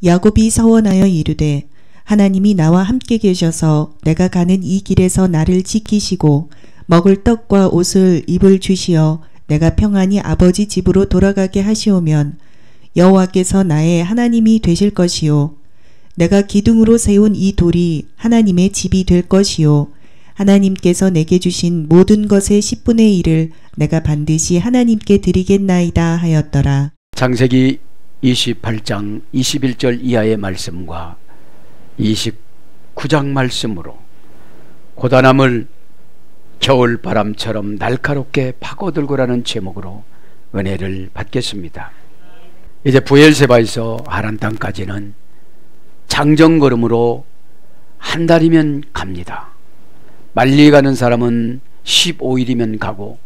야곱이 서원하여 이르되 하나님이 나와 함께 계셔서 내가 가는 이 길에서 나를 지키시고 먹을 떡과 옷을 입을 주시어 내가 평안히 아버지 집으로 돌아가게 하시오면 여호와께서 나의 하나님이 되실 것이요 내가 기둥으로 세운 이 돌이 하나님의 집이 될 것이요 하나님께서 내게 주신 모든 것의 10분의 1을 내가 반드시 하나님께 드리겠나이다 하였더라. 창세기 28장 21절 이하의 말씀과 29장 말씀으로 고단함을 겨울바람처럼 날카롭게 파고들고라는 제목으로 은혜를 받겠습니다. 이제 브엘세바에서 하란 땅까지는 장정걸음으로 한 달이면 갑니다. 빨리 가는 사람은 15일이면 가고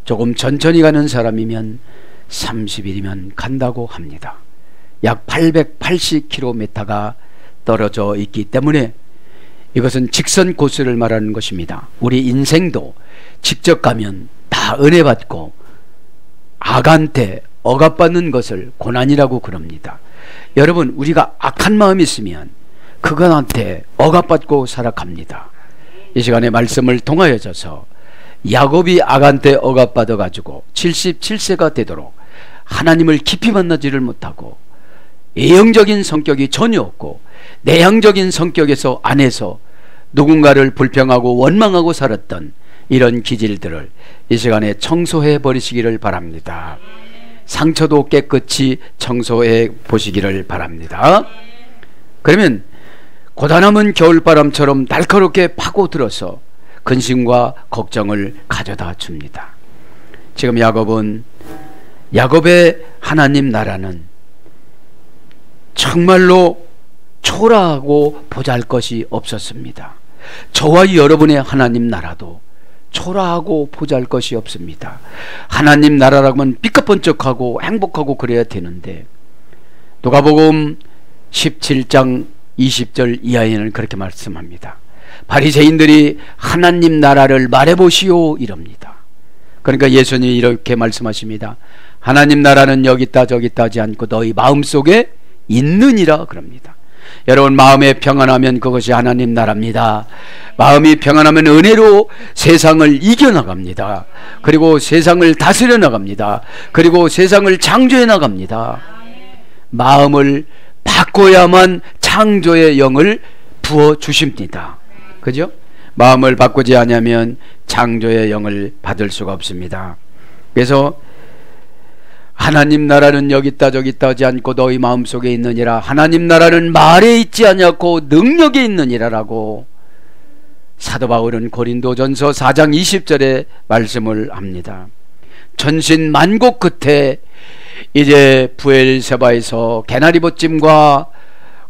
조금 천천히 가는 사람이면 30일이면 간다고 합니다. 약 880km가 떨어져 있기 때문에 이것은 직선 코스를 말하는 것입니다. 우리 인생도 직접 가면 다 은혜 받고 악한테 억압받는 것을 고난이라고 그럽니다. 여러분, 우리가 악한 마음이 있으면 그것한테 억압받고 살아갑니다. 이 시간에 말씀을 통하여져서 야곱이 악한테 억압받아 가지고 77세가 되도록 하나님을 깊이 만나지를 못하고 외형적인 성격이 전혀 없고 내향적인 성격에서 안에서 누군가를 불평하고 원망하고 살았던 이런 기질들을 이 시간에 청소해 버리시기를 바랍니다. 상처도 깨끗이 청소해 보시기를 바랍니다. 그러면 고단함은 겨울바람처럼 날카롭게 파고들어서 근심과 걱정을 가져다 줍니다. 지금 야곱의 하나님 나라는 정말로 초라하고 보잘것이 없었습니다. 저와 여러분의 하나님 나라도 초라하고 보잘것이 없습니다. 하나님 나라라고 하면 삐까번쩍하고 행복하고 그래야 되는데 누가복음 17장 20절 이하에는 그렇게 말씀합니다. 바리새인들이 하나님 나라를 말해보시오 이럽니다. 그러니까 예수님이 이렇게 말씀하십니다. 하나님 나라는 여기 있다 저기 있다 하지 않고 너희 마음속에 있느니라 그럽니다. 여러분, 마음에 평안하면 그것이 하나님 나라입니다. 마음이 평안하면 은혜로 세상을 이겨나갑니다. 그리고 세상을 다스려 나갑니다. 그리고 세상을 창조해 나갑니다. 마음을 바꿔야만 창조의 영을 부어주십니다. 그죠? 마음을 바꾸지 않으면 창조의 영을 받을 수가 없습니다. 그래서 하나님 나라는 여기 있다 저기 있다 하지 않고 너희 마음속에 있느니라. 하나님 나라는 말에 있지 않고 능력에 있느니라라고 사도 바울은 고린도전서 4장 20절에 말씀을 합니다. 전신 만곡 끝에 이제 브엘세바에서 개나리봇짐과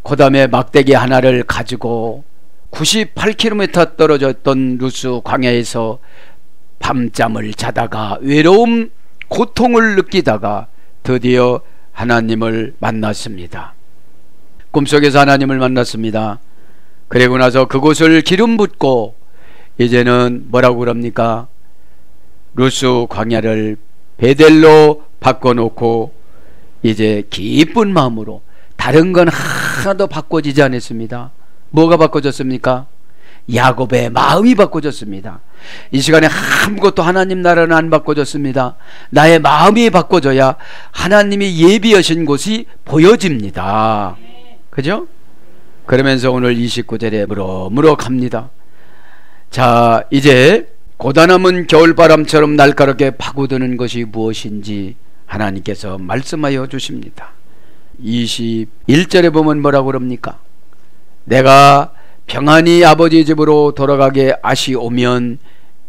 그 다음에 막대기 하나를 가지고 98km 떨어졌던 루스 광야에서 밤잠을 자다가 외로움 고통을 느끼다가 드디어 하나님을 만났습니다. 꿈속에서 하나님을 만났습니다. 그리고 나서 그곳을 기름 붓고 이제는 뭐라고 그럽니까? 루스 광야를 베델로 바꿔놓고 이제 기쁜 마음으로, 다른 건 하나도 바꿔지지 않았습니다. 뭐가 바꿔졌습니까? 야곱의 마음이 바꿔졌습니다. 이 시간에 아무것도 하나님 나라는 안 바꿔졌습니다. 나의 마음이 바꿔져야 하나님이 예비하신 곳이 보여집니다. 그죠? 그러면서 오늘 29절에 물어 갑니다. 자, 이제 고단함은 겨울바람처럼 날카롭게 파고드는 것이 무엇인지 하나님께서 말씀하여 주십니다. 21절에 보면 뭐라고 그럽니까? 내가 평안히 아버지 집으로 돌아가게 하시오면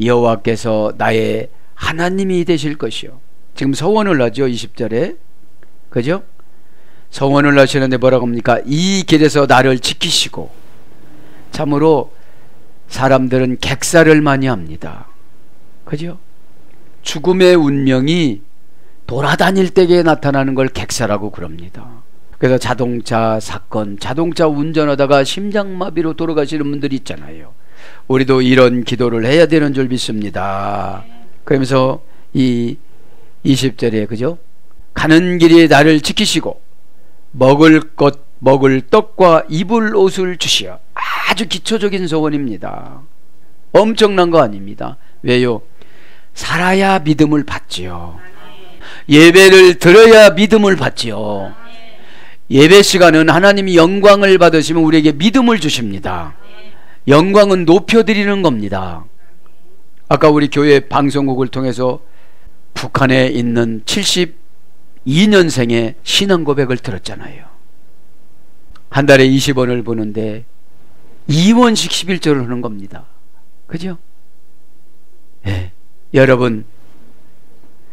여호와께서 나의 하나님이 되실 것이요. 지금 서원을 하죠. 20절에. 그죠? 서원을 하시는데 뭐라고 합니까? 이 길에서 나를 지키시고. 참으로 사람들은 객사를 많이 합니다. 그죠? 죽음의 운명이 돌아다닐 때에 나타나는 걸 객사라고 그럽니다. 그래서 자동차 사건, 자동차 운전하다가 심장마비로 돌아가시는 분들이 있잖아요. 우리도 이런 기도를 해야 되는 줄 믿습니다. 그러면서 이 20절에 그죠? 가는 길이 나를 지키시고 먹을 것 먹을 떡과 입을 옷을 주시어. 아주 기초적인 소원입니다. 엄청난 거 아닙니다. 왜요? 살아야 믿음을 받지요. 예배를 드려야 믿음을 받지요. 예배 시간은 하나님이 영광을 받으시면 우리에게 믿음을 주십니다. 영광은 높여드리는 겁니다. 아까 우리 교회 방송국을 통해서 북한에 있는 72년생의 신앙 고백을 들었잖아요. 한 달에 20원을 버는데 2원씩 11조를 하는 겁니다. 그죠? 예. 여러분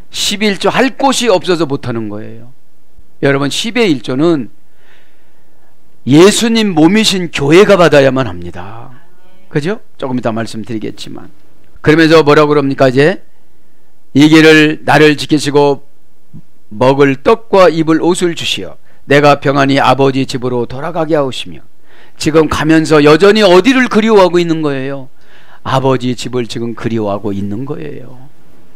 11조 할 곳이 없어서 못하는 거예요. 여러분 10의 1조는 예수님 몸이신 교회가 받아야만 합니다. 그죠? 조금 이따 말씀드리겠지만, 그러면서 뭐라고 그럽니까? 이제 이 길을 나를 지키시고 먹을 떡과 입을 옷을 주시어 내가 평안히 아버지 집으로 돌아가게 하시며. 지금 가면서 여전히 어디를 그리워하고 있는 거예요? 아버지 집을 지금 그리워하고 있는 거예요.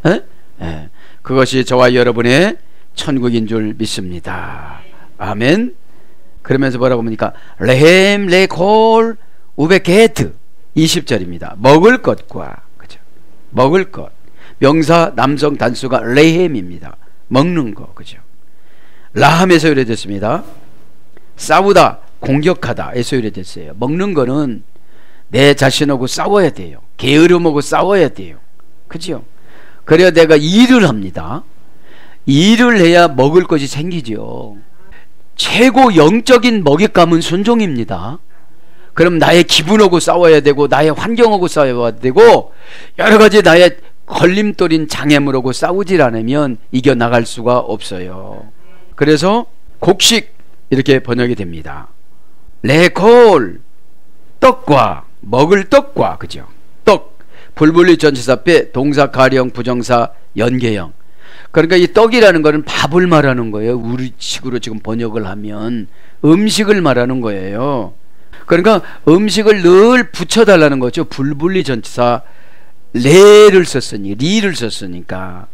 에? 에. 그것이 저와 여러분의 천국인 줄 믿습니다. 아멘. 그러면서 뭐라고 합니까? 레헴 레콜 우베게트 20절입니다. 먹을 것과, 그죠? 먹을 것. 명사 남성 단수가 레헴입니다. 먹는 거, 그죠? 라함에서 유래됐습니다. 싸우다, 공격하다에서 유래됐어요. 먹는 거는 내 자신하고 싸워야 돼요. 게으름하고 싸워야 돼요. 그죠? 그래야 내가 일을 합니다. 일을 해야 먹을 것이 생기죠. 최고 영적인 먹잇감은 순종입니다. 그럼 나의 기분하고 싸워야 되고, 나의 환경하고 싸워야 되고, 여러 가지 나의 걸림돌인 장애물하고 싸우질 않으면 이겨나갈 수가 없어요. 그래서 곡식 이렇게 번역이 됩니다. 레콜, 떡과, 먹을 떡과, 그죠? 떡, 불분리 전치사표 동사 가령 부정사 연계형. 그러니까 이 떡이라는 거는 밥을 말하는 거예요. 우리식으로 지금 번역을 하면 음식을 말하는 거예요. 그러니까 음식을 늘 붙여달라는 거죠. 불분리 전치사 레를 썼으니, 리를 썼으니까.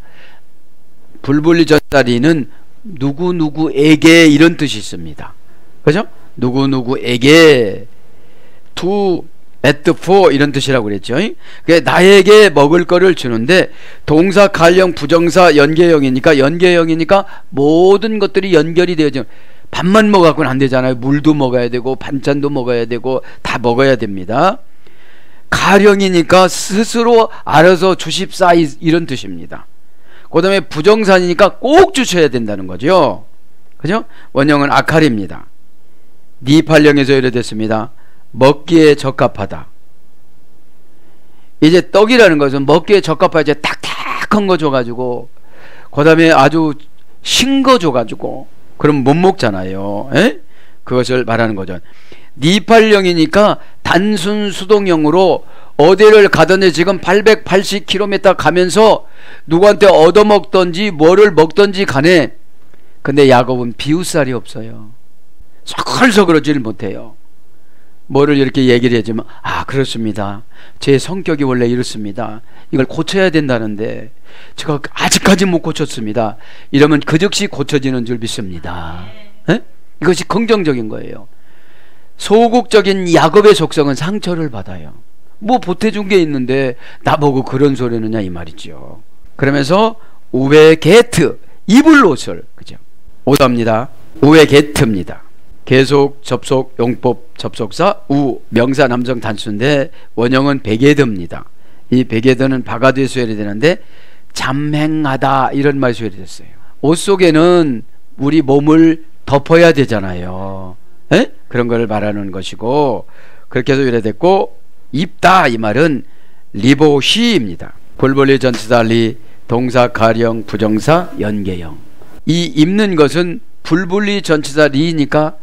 불분리 전치사 리는 누구누구에게 이런 뜻이 있습니다. 그죠? 누구누구에게 to at for 이런 뜻이라고 그랬죠. 나에게 먹을 거를 주는데 동사 관령 부정사 연계형이니까 모든 것들이 연결이 되어져. 밥만 먹어갖고는 안 되잖아요. 물도 먹어야 되고 반찬도 먹어야 되고 다 먹어야 됩니다. 가령이니까 스스로 알아서 주십사 이런 뜻입니다. 그 다음에 부정사니까 꼭 주셔야 된다는 거죠. 그죠? 원형은 아칼입니다. 니팔령에서 유래됐습니다. 먹기에 적합하다. 이제 떡이라는 것은 먹기에 적합하다. 이제 딱딱한 거 줘가지고, 그 다음에 아주 신 거 줘가지고, 그럼 못 먹잖아요. 에? 그것을 말하는 거죠. 니팔령이니까 단순 수동형으로 어디를 가든지 지금 880km 가면서 누구한테 얻어먹던지 뭐를 먹던지 간에, 근데 야곱은 비웃살이 없어요. 서글서글하지를 못해요. 뭐를 이렇게 얘기를 해주면, 아 그렇습니다, 제 성격이 원래 이렇습니다, 이걸 고쳐야 된다는데 제가 아직까지 못 고쳤습니다, 이러면 그 즉시 고쳐지는 줄 믿습니다. 에? 이것이 긍정적인 거예요. 소극적인 야곱의 속성은 상처를 받아요. 뭐 보태준 게 있는데 나보고 그런 소리 하느냐 이 말이죠. 그러면서 우베게트, 입을 옷을, 그죠? 오답니다. 우베게트입니다. 계속 접속 용법 접속사 우, 명사 남성 단수인데 원형은 베게드입니다. 이 베게드는 바가드에서 유래되는데 잠행하다 이런 말이 유래됐어요. 옷 속에는 우리 몸을 덮어야 되잖아요. 에? 그런 걸 말하는 것이고, 그렇게 해서 유래됐고, 입다 이 말은 리보시입니다. 불분리 전치사 리, 동사 가령 부정사 연계형. 이 입는 것은 불분리 전치사 리니까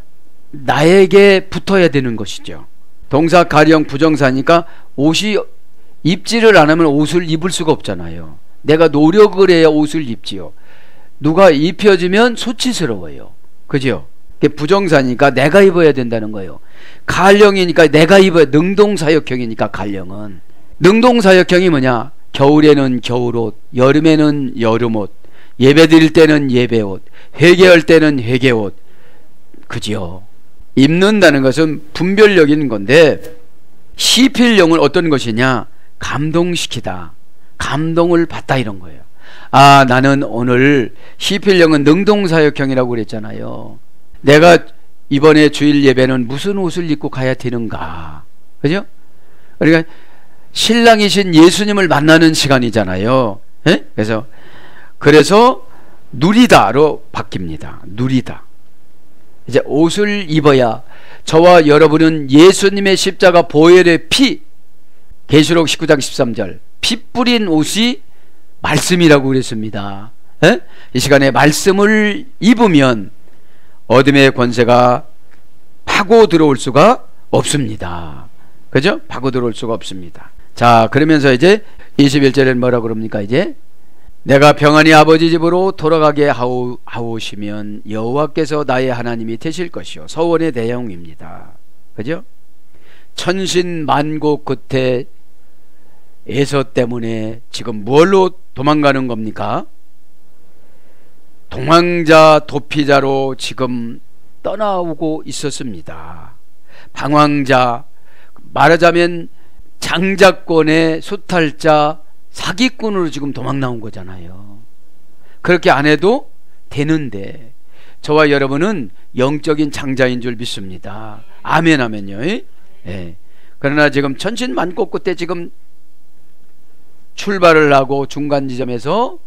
나에게 붙어야 되는 것이죠. 동사 가령 부정사니까 옷이 입지를 안 하면 옷을 입을 수가 없잖아요. 내가 노력을 해야 옷을 입지요. 누가 입혀주면 수치스러워요. 그죠? 부정사니까 내가 입어야 된다는 거예요. 가령이니까 내가 입어야, 능동사역형이니까 가령은. 능동사역형이 뭐냐? 겨울에는 겨울옷, 여름에는 여름옷, 예배 드릴 때는 예배옷, 회개할 때는 회개옷. 그죠? 입는다는 것은 분별력인 건데, 시필령은 어떤 것이냐? 감동시키다, 감동을 받다, 이런 거예요. 아, 나는 오늘, 시필령은 능동사역형이라고 그랬잖아요. 내가 이번에 주일 예배는 무슨 옷을 입고 가야 되는가, 그죠? 그러니까 신랑이신 예수님을 만나는 시간이잖아요. 예? 그래서 누리다로 바뀝니다. 누리다. 이제 옷을 입어야, 저와 여러분은 예수님의 십자가 보혈의 피, 계시록 19장 13절, 피 뿌린 옷이 말씀이라고 그랬습니다. 에? 이 시간에 말씀을 입으면 어둠의 권세가 파고 들어올 수가 없습니다. 그죠? 파고 들어올 수가 없습니다. 자, 그러면서 이제 21절에는 뭐라고 그럽니까? 이제 내가 평안히 아버지 집으로 돌아가게 하오시면 여호와께서 나의 하나님이 되실 것이요. 서원의 내용입니다. 그죠? 천신만고 끝에 에서 때문에 지금 뭘로 도망가는 겁니까? 동황자 도피자로 지금 떠나오고 있었습니다. 방황자, 말하자면 장자권의 수탈자, 사기꾼으로 지금 도망 나온 거잖아요. 그렇게 안 해도 되는데, 저와 여러분은 영적인 장자인 줄 믿습니다. 아멘, 아멘요. 예. 그러나 지금 천신만고 끝에 지금 출발을 하고 중간 지점에서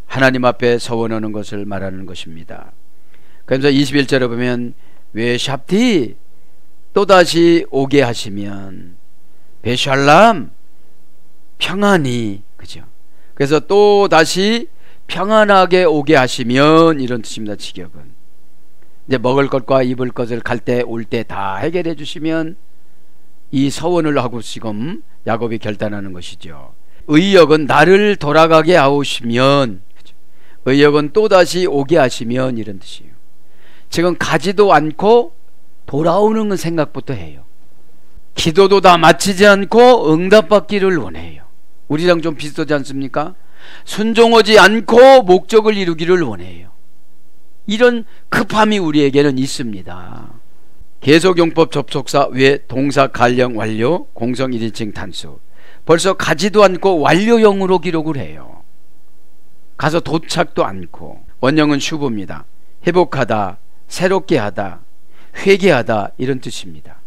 하나님 앞에 서원하는 것을 말하는 것입니다. 그래서 21절에 보면 왜 샵티 또다시 오게 하시면 베샬람 평안히, 그죠? 그래서 또다시 평안하게 오게 하시면, 이런 뜻입니다. 직역은 이제 먹을 것과 입을 것을 갈 때 올 때 다 해결해 주시면, 이 서원을 하고 지금 야곱이 결단하는 것이죠. 의역은 나를 돌아가게 하오시면, 그죠? 의역은 또다시 오게 하시면, 이런 뜻이에요. 지금 가지도 않고 돌아오는 생각부터 해요. 기도도 다 마치지 않고 응답받기를 원해요. 우리랑 좀 비슷하지 않습니까? 순종하지 않고 목적을 이루기를 원해요. 이런 급함이 우리에게는 있습니다. 계속용법 접속사 외 동사 갈령 완료 공성 1인칭 단수, 벌써 가지도 않고 완료형으로 기록을 해요. 가서 도착도 않고. 원형은 슈브입니다. 회복하다, 새롭게 하다, 회개하다, 이런 뜻입니다.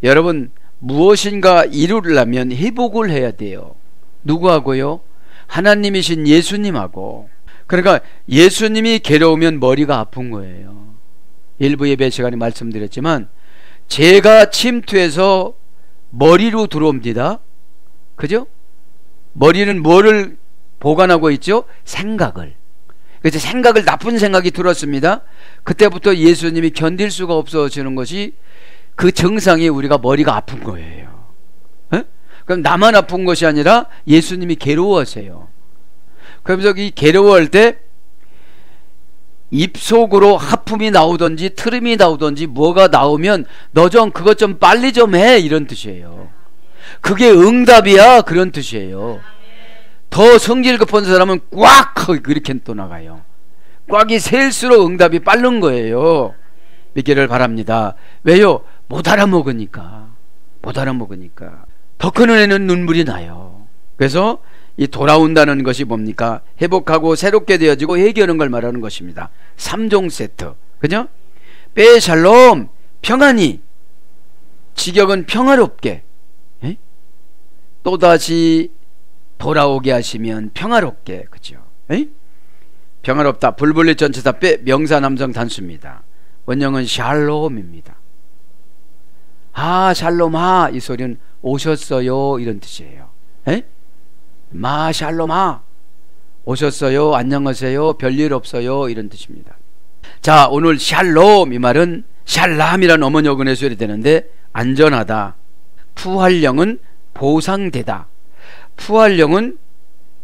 여러분, 무엇인가 이루려면 회복을 해야 돼요. 누구하고요? 하나님이신 예수님하고. 그러니까 예수님이 괴로우면 머리가 아픈 거예요. 일부 예배 시간에 말씀드렸지만 죄가 침투해서 머리로 들어옵니다. 그죠? 머리는 뭐를 보관하고 있죠? 생각을. 그래서 생각을, 나쁜 생각이 들었습니다. 그때부터 예수님이 견딜 수가 없어지는 것이, 그 증상이 우리가 머리가 아픈 거예요. 에? 그럼 나만 아픈 것이 아니라 예수님이 괴로워하세요. 그러면서 이 괴로워할 때 입속으로 하품이 나오든지 트름이 나오든지 뭐가 나오면 너 좀 그것 좀 빨리 좀 해, 이런 뜻이에요. 그게 응답이야, 그런 뜻이에요. 더 성질 급한 사람은 꽉 그렇게 또 나가요. 꽉이 셀수록 응답이 빠른 거예요. 믿기를 바랍니다. 왜요? 못 알아먹으니까. 못 알아먹으니까. 더 큰 은혜는 눈물이 나요. 그래서 이 돌아온다는 것이 뭡니까? 회복하고 새롭게 되어지고 회개하는 걸 말하는 것입니다. 3종 세트. 그죠? 베샬롬, 평안히. 직역은 평화롭게. 에? 또다시 돌아오게 하시면 평화롭게. 그죠? 에? 평화롭다. 불불리 전치사 빼 명사 남성 단수입니다. 원형은 샬롬입니다. 아, 샬롬아, 이 소리는 오셨어요, 이런 뜻이에요. 에? 마 샬롬아, 오셨어요, 안녕하세요, 별일 없어요, 이런 뜻입니다. 자, 오늘 샬롬, 이 말은 샬람이라는 어머니어근에 소리 되는데, 안전하다. 푸활령은 보상되다. 푸활령은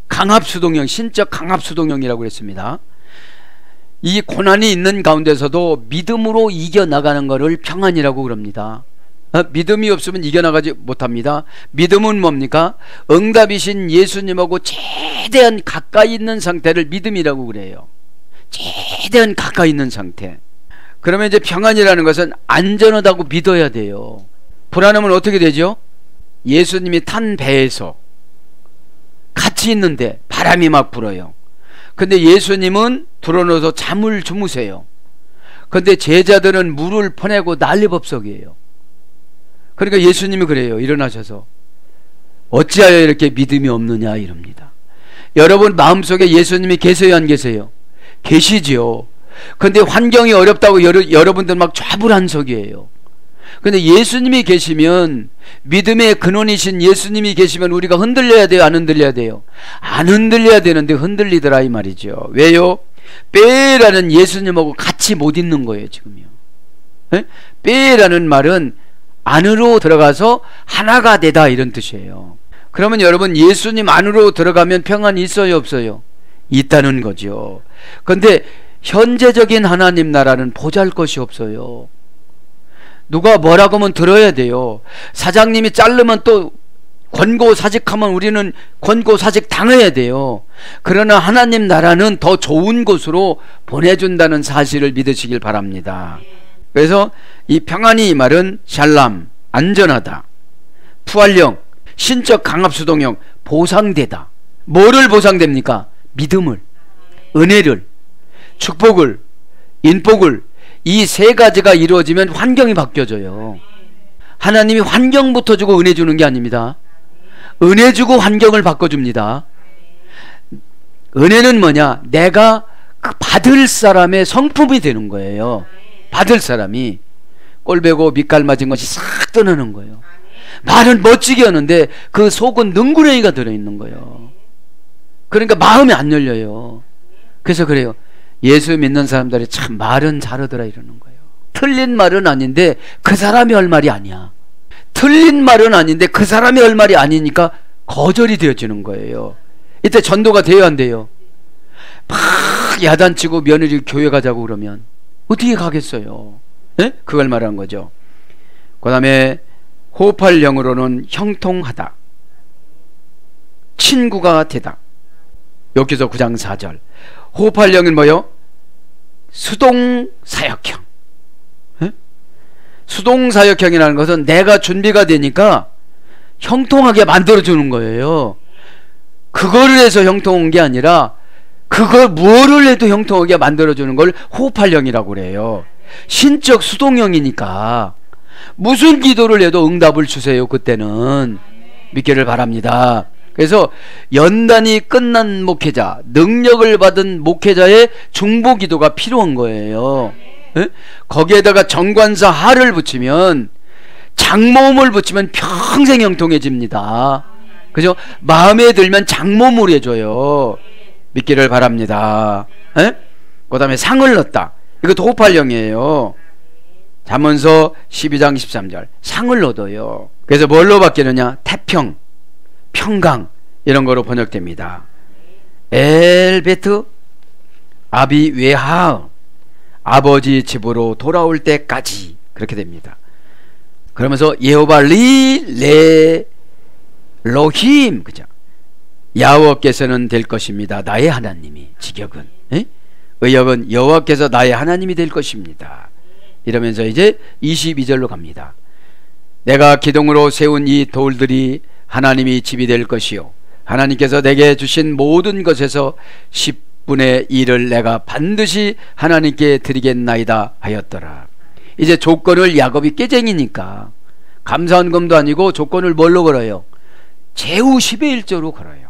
강압수동형, 신적 강압수동형이라고 그랬습니다. 이 고난이 있는 가운데서도 믿음으로 이겨나가는 것을 평안이라고 그럽니다. 믿음이 없으면 이겨나가지 못합니다. 믿음은 뭡니까? 응답이신 예수님하고 최대한 가까이 있는 상태를 믿음이라고 그래요. 최대한 가까이 있는 상태. 그러면 이제 평안이라는 것은 안전하다고 믿어야 돼요. 불안하면 어떻게 되죠? 예수님이 탄 배에서 같이 있는데 바람이 막 불어요. 근데 예수님은 들어놓아서 잠을 주무세요. 근데 제자들은 물을 퍼내고 난리법석이에요. 그러니까 예수님이 그래요. 일어나셔서 어찌하여 이렇게 믿음이 없느냐 이럽니다. 여러분 마음속에 예수님이 계세요 안 계세요? 계시지요. 근데 환경이 어렵다고 여러분들 막 좌불안석이에요. 근데 예수님이 계시면, 믿음의 근원이신 예수님이 계시면 우리가 흔들려야 돼요 안 흔들려야 돼요? 안 흔들려야 되는데 흔들리더라 이 말이죠. 왜요? 빼라는 예수님하고 같이 못 있는 거예요 지금요. 네? 빼라는 말은 안으로 들어가서 하나가 되다 이런 뜻이에요. 그러면 여러분 예수님 안으로 들어가면 평안이 있어요 없어요? 있다는 거죠. 근데 현재적인 하나님 나라는 보잘것이 없어요. 누가 뭐라고 하면 들어야 돼요. 사장님이 자르면 또 권고사직하면 우리는 권고사직 당해야 돼요. 그러나 하나님 나라는 더 좋은 곳으로 보내준다는 사실을 믿으시길 바랍니다. 그래서 이 평안이 이 말은 샬람, 안전하다, 푸활령, 신적 강압수동형, 보상되다. 뭐를 보상됩니까? 믿음을, 은혜를, 축복을, 인복을. 이 세 가지가 이루어지면 환경이 바뀌어져요. 하나님이 환경부터 주고 은혜 주는 게 아닙니다. 은혜 주고 환경을 바꿔줍니다. 은혜는 뭐냐? 내가 받을 사람의 성품이 되는 거예요. 받을 사람이 꼴배고 밑갈 맞은 것이 싹 떠나는 거예요. 말은 멋지게 하는데 그 속은 능구렁이가 들어있는 거예요. 그러니까 마음이 안 열려요. 그래서 그래요. 예수 믿는 사람들이 참 말은 잘하더라 이러는 거예요. 틀린 말은 아닌데 그 사람이 할 말이 아니야. 틀린 말은 아닌데 그 사람이 할 말이 아니니까 거절이 되어지는 거예요. 이때 전도가 돼요 안 돼요? 막 야단치고 며느리 교회 가자고 그러면 어떻게 가겠어요? 네? 그걸 말한 거죠. 그 다음에 호흡할 영으로는 형통하다, 친구가 되다. 여기서 9장 4절. 호흡할 영은 뭐요? 수동사역형. 네? 수동사역형이라는 것은 내가 준비가 되니까 형통하게 만들어주는 거예요. 그거를 해서 형통한 게 아니라 그걸 무엇을 해도 형통하게 만들어주는 걸 호흡할령이라고 그래요. 신적 수동형이니까 무슨 기도를 해도 응답을 주세요. 그때는 믿기를 바랍니다. 그래서 연단이 끝난 목회자, 능력을 받은 목회자의 중보 기도가 필요한 거예요. 네? 거기에다가 정관사 하를 붙이면, 장모음을 붙이면 평생 형통해집니다. 그죠? 마음에 들면 장모음을 해줘요. 믿기를 바랍니다. 네? 그 다음에 상을 넣었다. 이것도 호흡할령이에요. 잠언서 12장 13절. 상을 얻어요. 그래서 뭘로 바뀌느냐? 태평, 평강, 이런 거로 번역됩니다. 엘베트 아비 외하, 아버지 집으로 돌아올 때까지, 그렇게 됩니다. 그러면서 예호바 리 레로힘, 그죠? 야훼께서는 될 것입니다. 나의 하나님이. 직역은, 에? 의역은 여호와께서 나의 하나님이 될 것입니다. 이러면서 이제 22절로 갑니다. 내가 기둥으로 세운 이 돌들이 하나님이 집이 될 것이요, 하나님께서 내게 주신 모든 것에서 10분의 1을 내가 반드시 하나님께 드리겠나이다 하였더라. 이제 조건을, 야곱이 깨쟁이니까 감사헌금도 아니고 조건을 뭘로 걸어요? 제후 10의 1조로 걸어요.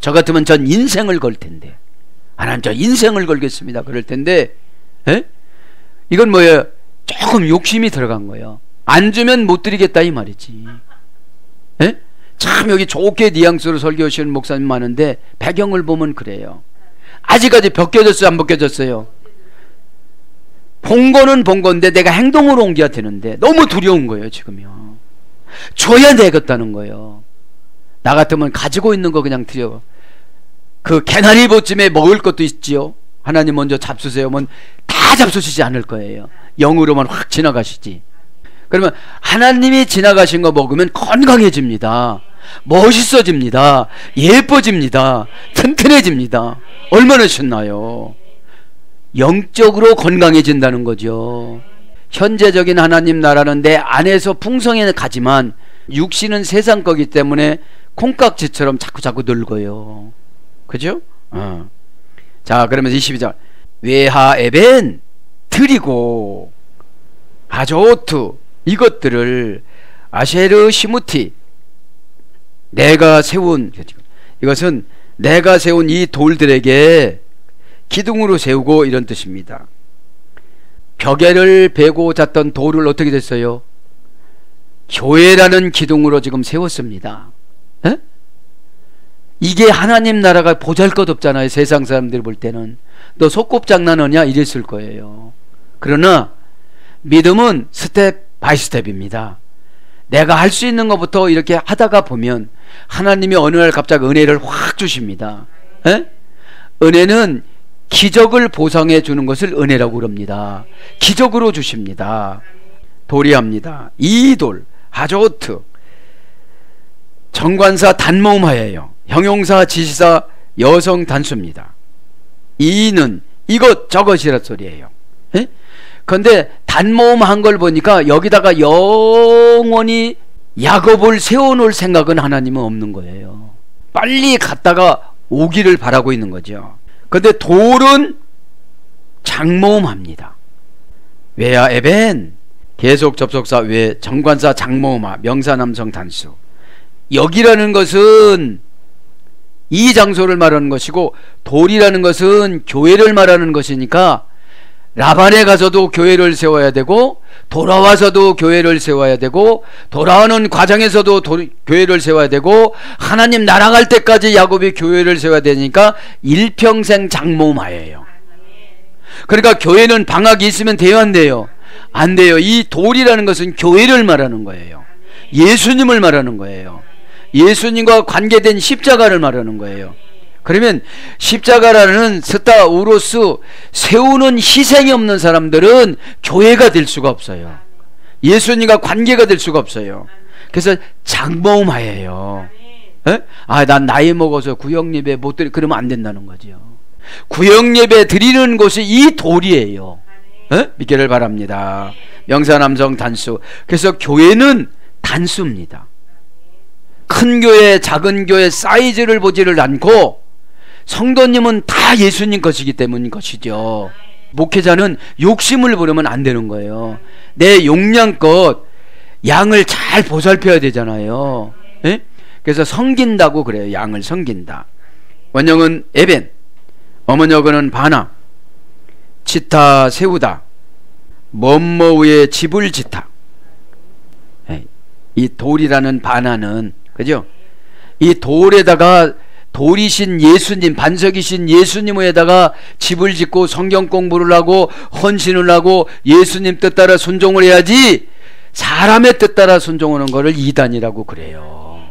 저 같으면 전 인생을 걸 텐데, 하나님 저 인생을 걸겠습니다 그럴 텐데, 에? 이건 뭐예요? 조금 욕심이 들어간 거예요. 안 주면 못 드리겠다 이 말이지. 에? 참 여기 좋게 뉘앙스로 설교하시는 목사님 많은데 배경을 보면 그래요. 아직까지 벗겨졌어요 안 벗겨졌어요? 본 거는 본 건데 내가 행동으로 옮겨야 되는데 너무 두려운 거예요 지금요. 줘야 되겠다는 거예요. 나 같으면 가지고 있는 거 그냥 드려. 그 개나리 보쯤에 먹을 것도 있지요. 하나님 먼저 잡수세요 면 다 잡수시지 않을 거예요. 영으로만 확 지나가시지. 그러면 하나님이 지나가신 거 먹으면 건강해집니다. 멋있어집니다. 예뻐집니다. 튼튼해집니다. 얼마나 신나요. 영적으로 건강해진다는 거죠. 현재적인 하나님 나라는 내 안에서 풍성해 가지만 육신은 세상 거기 때문에 콩깍지처럼 자꾸 늙어요. 그죠? 자, 그러면서 22절 외하에벤 드리고 하조트 이것들을 아쉐르 시무티 내가 세운, 이것은 내가 세운 이 돌들에게 기둥으로 세우고 이런 뜻입니다. 벽에를 베고 잤던 돌을 어떻게 됐어요? 교회라는 기둥으로 지금 세웠습니다. 에? 이게 하나님 나라가 보잘것없잖아요. 세상 사람들 볼 때는 너 소꿉장난하냐 이랬을 거예요. 그러나 믿음은 스텝 바이 스텝입니다. 내가 할 수 있는 것부터 이렇게 하다가 보면 하나님이 어느 날 갑자기 은혜를 확 주십니다. 에? 은혜는 기적을 보상해 주는 것을 은혜라고 그럽니다. 기적으로 주십니다. 도리합니다. 이 돌 하조트 정관사 단모음하예요. 형용사 지시사 여성 단수입니다. 이는 이것저것이라 소리예요. 그런데 단모음한 걸 보니까 여기다가 영원히 야곱을 세워놓을 생각은 하나님은 없는 거예요. 빨리 갔다가 오기를 바라고 있는 거죠. 그런데 돌은 장모음합니다. 외야 에벤 계속 접속사 외 정관사 장모음하 명사 남성 단수. 여기라는 것은 이 장소를 말하는 것이고 돌이라는 것은 교회를 말하는 것이니까 라반에 가서도 교회를 세워야 되고 돌아와서도 교회를 세워야 되고 돌아오는 과정에서도 교회를 세워야 되고 하나님 날아갈 때까지 야곱이 교회를 세워야 되니까 일평생 장모음하예요. 그러니까 교회는 방학이 있으면 돼요 안 돼요? 안 돼요. 이 돌이라는 것은 교회를 말하는 거예요. 예수님을 말하는 거예요. 예수님과 관계된 십자가를 말하는 거예요. 그러면 십자가라는 스타 우로스 세우는 희생이 없는 사람들은 교회가 될 수가 없어요. 예수님과 관계가 될 수가 없어요. 그래서 장모음하예요. 난 나이 먹어서 구역예배 못 드리 그러면 안 된다는 거죠. 구역예배 드리는 곳이 이 돌이에요. 믿기를 바랍니다. 명사 남성 단수. 그래서 교회는 단수입니다. 큰 교회 작은 교회 사이즈를 보지를 않고 성도님은 다 예수님 것이기 때문인 것이죠. 목회자는 욕심을 부르면 안 되는 거예요. 내 용량껏 양을 잘 보살펴야 되잖아요. 그래서 섬긴다고 그래요. 양을 섬긴다. 원형은 에벤, 어머니어근은 바나, 지타 세우다, 뭐뭐의 집을 지타. 이 돌이라는 바나는 그죠? 이 돌에다가 돌이신 예수님, 반석이신 예수님에다가 집을 짓고 성경 공부를 하고 헌신을 하고 예수님 뜻 따라 순종을 해야지 사람의 뜻 따라 순종하는 것을 이단이라고 그래요.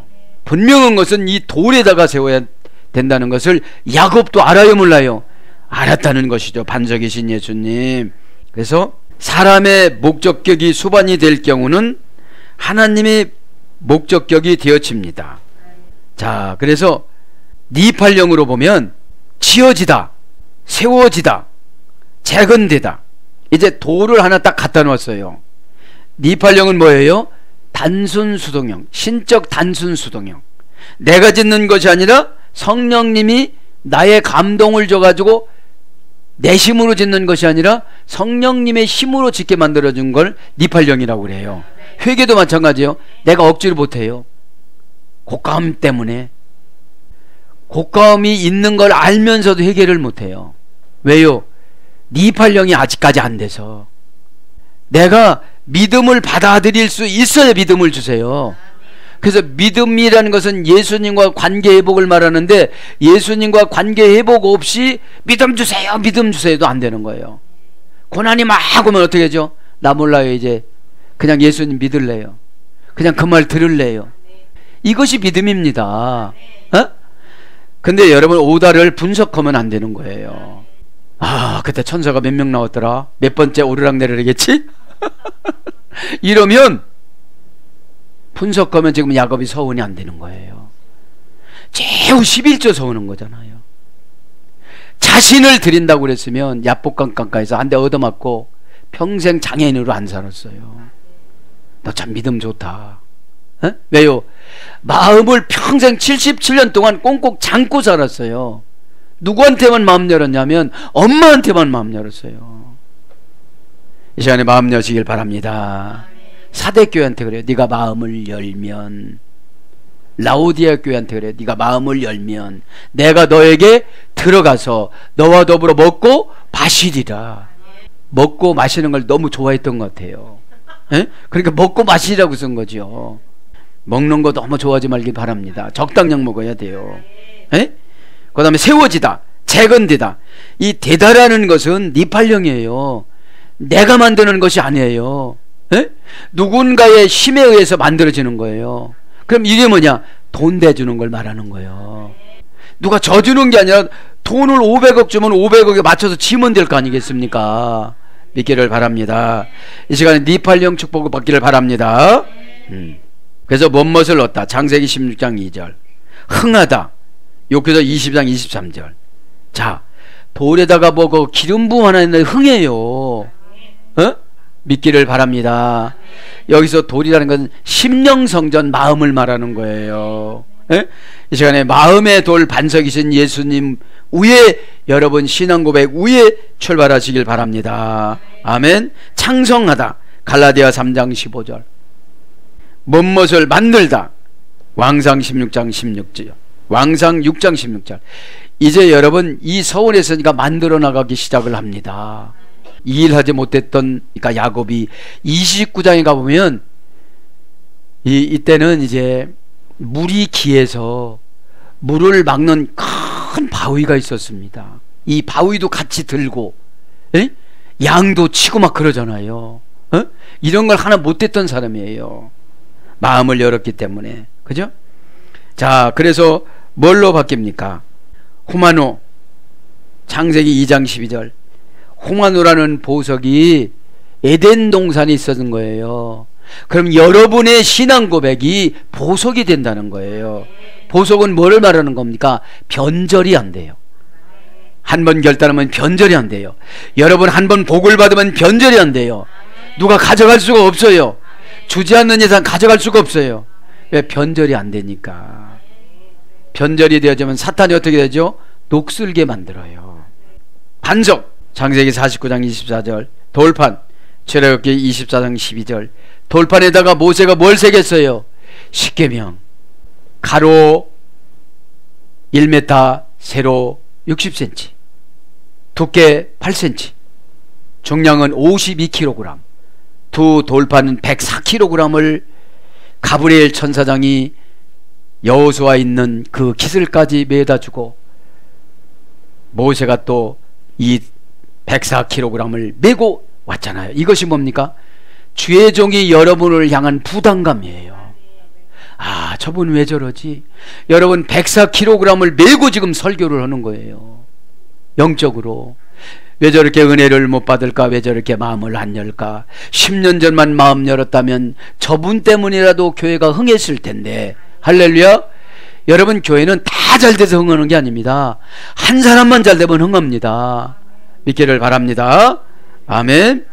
분명한 것은 이 돌에다가 세워야 된다는 것을 야곱도 알아요 몰라요? 알았다는 것이죠. 반석이신 예수님. 그래서 사람의 목적격이 수반이 될 경우는 하나님의 목적격이 되어집니다. 자, 그래서 니팔령으로 보면 지어지다, 세워지다, 재건되다. 이제 돌을 하나 딱 갖다 놓았어요. 니팔령은 뭐예요? 단순 수동형, 신적 단순 수동형. 내가 짓는 것이 아니라 성령님이 나의 감동을 줘가지고 내 힘으로 짓는 것이 아니라 성령님의 힘으로 짓게 만들어준 걸 니팔령이라고 그래요. 회개도 마찬가지예요. 내가 억지로 못해요. 고가움 때문에. 고가움이 있는 걸 알면서도 회개를 못해요. 왜요? 니팔령이 아직까지 안 돼서. 내가 믿음을 받아들일 수 있어야 믿음을 주세요. 그래서 믿음이라는 것은 예수님과 관계 회복을 말하는데 예수님과 관계 회복 없이 믿음 주세요, 믿음 주세요도 안 되는 거예요. 고난이 막 오면 어떻게 하죠? 나 몰라요. 이제 그냥 예수님 믿을래요. 그냥 그 말 들을래요. 이것이 믿음입니다. 근데 여러분 오다를 분석하면 안 되는 거예요. 그때 천사가 몇 명 나왔더라? 몇 번째 오르락내리락겠지? 이러면 분석하면 지금 야곱이 서운이 안 되는 거예요. 최후 11조 서우는 거잖아요. 자신을 드린다고 그랬으면 야복강가에서 한 대 얻어맞고 평생 장애인으로 안 살았어요. 너 참 믿음 좋다. 에? 왜요? 마음을 평생 77년 동안 꽁꽁 잠고 살았어요. 누구한테만 마음 열었냐면 엄마한테만 마음 열었어요. 이 시간에 마음 여시길 바랍니다. 사대교회한테 그래요. 네가 마음을 열면, 라오디아 교회한테 그래. 네가 마음을 열면 내가 너에게 들어가서 너와 더불어 먹고 마시리라. 먹고 마시는 걸 너무 좋아했던 것 같아요. 에? 그러니까 먹고 마시라고 쓴 거죠. 먹는 거 너무 좋아하지 말기 바랍니다. 적당량 먹어야 돼요. 에? 그 다음에 세워지다, 재건되다. 이 되다라는 것은 니팔령이에요. 내가 만드는 것이 아니에요. 에? 누군가의 힘에 의해서 만들어지는 거예요. 그럼 이게 뭐냐? 돈 대주는 걸 말하는 거예요. 누가 져주는 게 아니라 돈을 500억 주면 500억에 맞춰서 지면 될 거 아니겠습니까? 믿기를 바랍니다. 이 시간에 니팔령 축복을 받기를 바랍니다. 그래서 뭔것을 얻다. 창세기 16장 2절. 흥하다. 욥기서 20장 23절. 자, 돌에다가 뭐고 기름 부음 하나 있는데 흥해요. 어? 믿기를 바랍니다. 여기서 돌이라는 것은 심령성전, 마음을 말하는 거예요. 에? 이 시간에 마음의 돌 반석이신 예수님 위에 여러분 신앙 고백 위에 출발하시길 바랍니다. 아멘. 창성하다. 갈라디아 3장 15절. 뭔것을 만들다. 왕상 16장 16절. 왕상 6장 16절. 이제 여러분 이 서울에서니까 만들어 나가기 시작을 합니다. 이 일하지 못했던, 그러니까 야곱이 29장에 가보면 이때는 이제 물이 기해서 물을 막는 큰 바위가 있었습니다. 이 바위도 같이 들고, 에? 양도 치고 막 그러잖아요. 어? 이런 걸 하나 못했던 사람이에요. 마음을 열었기 때문에. 그죠? 자, 그래서 뭘로 바뀝니까? 후마노. 창세기 2장 12절. 홍하노라는 보석이 에덴 동산에 있었던 거예요. 그럼 여러분의 신앙 고백이 보석이 된다는 거예요. 보석은 뭐를 말하는 겁니까? 변절이 안 돼요. 한 번 결단하면 변절이 안 돼요. 여러분 한 번 복을 받으면 변절이 안 돼요. 누가 가져갈 수가 없어요. 주지 않는 이상 가져갈 수가 없어요. 왜? 변절이 안 되니까. 변절이 되어지면 사탄이 어떻게 되죠? 녹슬게 만들어요. 반석. 창세기 49장 24절. 돌판. 출애굽기 24장 12절. 돌판에다가 모세가 뭘 새겼어요? 십계명. 가로 1m, 세로 60cm, 두께 8cm, 중량은 52kg, 두 돌판은 104kg을 가브리엘 천사장이 여호수아 있는 그 기슬까지 매다주고 모세가 또 이 104kg을 메고 왔잖아요. 이것이 뭡니까? 주의 종이 여러분을 향한 부담감이에요. 아, 저분 왜 저러지? 여러분 104kg을 메고 지금 설교를 하는 거예요. 영적으로. 왜 저렇게 은혜를 못 받을까? 왜 저렇게 마음을 안 열까? 10년 전만 마음 열었다면 저분 때문이라도 교회가 흥했을 텐데. 할렐루야. 여러분 교회는 다 잘 돼서 흥하는 게 아닙니다. 한 사람만 잘 되면 흥합니다. 믿기를 바랍니다. 아멘.